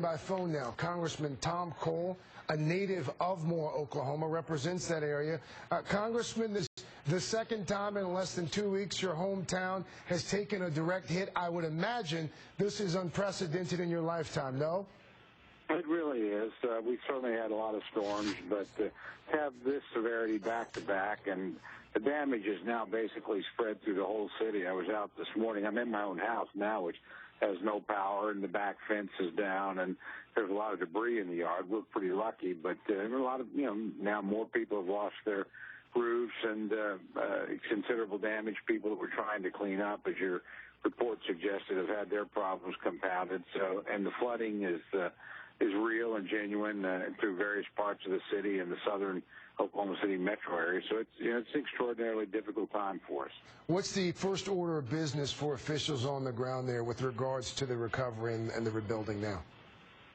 by phone now. Congressman Tom Cole, a native of Moore, Oklahoma, represents that area. Congressman, this the second time in less than 2 weeks your hometown has taken a direct hit. I would imagine this is unprecedented in your lifetime, no? It really is. We certainly had a lot of storms, but to have this severity back-to-back, and the damage is now basically spread through the whole city. I was out this morning. I'm in my own house now, which has no power, and the back fence is down, and there's a lot of debris in the yard. We're pretty lucky, but there are a lot of, now more people have lost their roofs and considerable damage. People that were trying to clean up, as your report suggested, have had their problems compounded. So, and the flooding is real and genuine through various parts of the city and the southern Oklahoma City metro area. So it's an extraordinarily difficult time for us. What's the first order of business for officials on the ground there with regards to the recovery and the rebuilding now?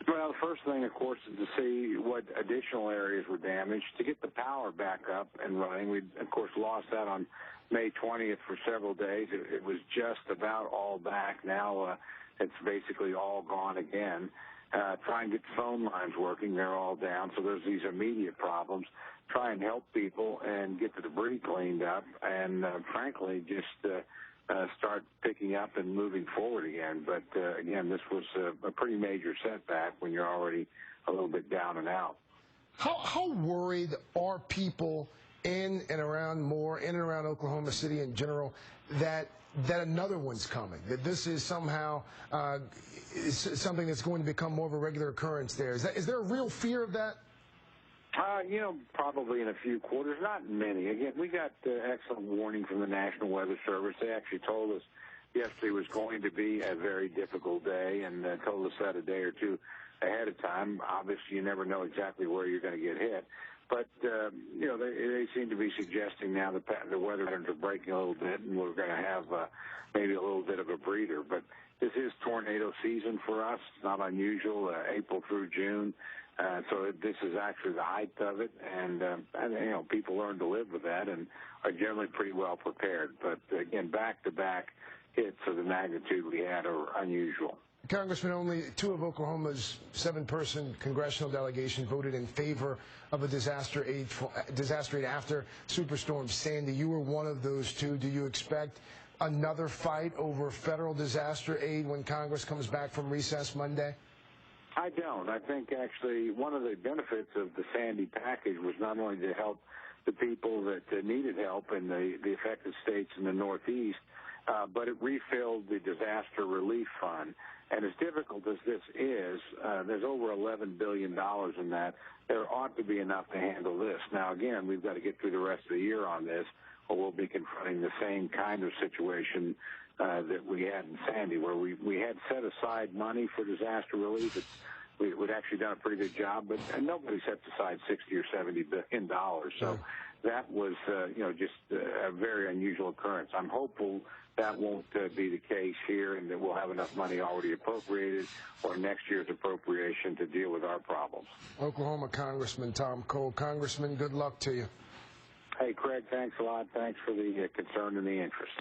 Well, the first thing, of course, is to see what additional areas were damaged, to get the power back up and running. We, of course, lost that on May 20th for several days. It was just about all back. Now it's basically all gone again. Try and get the phone lines working. They're all down, so there's these immediate problems. Try and help people and get the debris cleaned up and, frankly, just start picking up and moving forward again. But, again, this was a pretty major setback when you're already a little bit down and out. How worried are people in and around Moore, in and around Oklahoma City in general, that another one's coming, that this is somehow something that's going to become more of a regular occurrence there? Is there a real fear of that? Probably in a few quarters, not many. Again, we got excellent warning from the National Weather Service. They actually told us yesterday was going to be a very difficult day, and told us that a day or two ahead of time. Obviously, you never know exactly where you're going to get hit. But, they seem to be suggesting now the weather patterns are breaking a little bit, and we're going to have maybe a little bit of a breather. But this is tornado season for us. It's not unusual, April through June. So this is actually the height of it, and people learn to live with that and are generally pretty well prepared. But, again, back-to-back hits of the magnitude we had are unusual. Congressman, only 2 of Oklahoma's 7-person congressional delegation voted in favor of a disaster aid after Superstorm Sandy. You were one of those 2. Do you expect another fight over federal disaster aid when Congress comes back from recess Monday? I don't. I think actually one of the benefits of the Sandy package was not only to help the people that needed help in the affected states in the Northeast, but it refilled the disaster relief fund. And as difficult as this is, there's over $11 billion in that. There ought to be enough to handle this. Now, again, we've got to get through the rest of the year on this, or we'll be confronting the same kind of situation that we had in Sandy, where we had set aside money for disaster relief. We'd actually done a pretty good job, but nobody set aside $60 or $70 billion. So that was, just a very unusual occurrence. I'm hopeful that won't be the case here, and that we'll have enough money already appropriated or next year's appropriation to deal with our problems. Oklahoma Congressman Tom Cole. Congressman, good luck to you. Hey, Craig, thanks a lot. Thanks for the concern and the interest.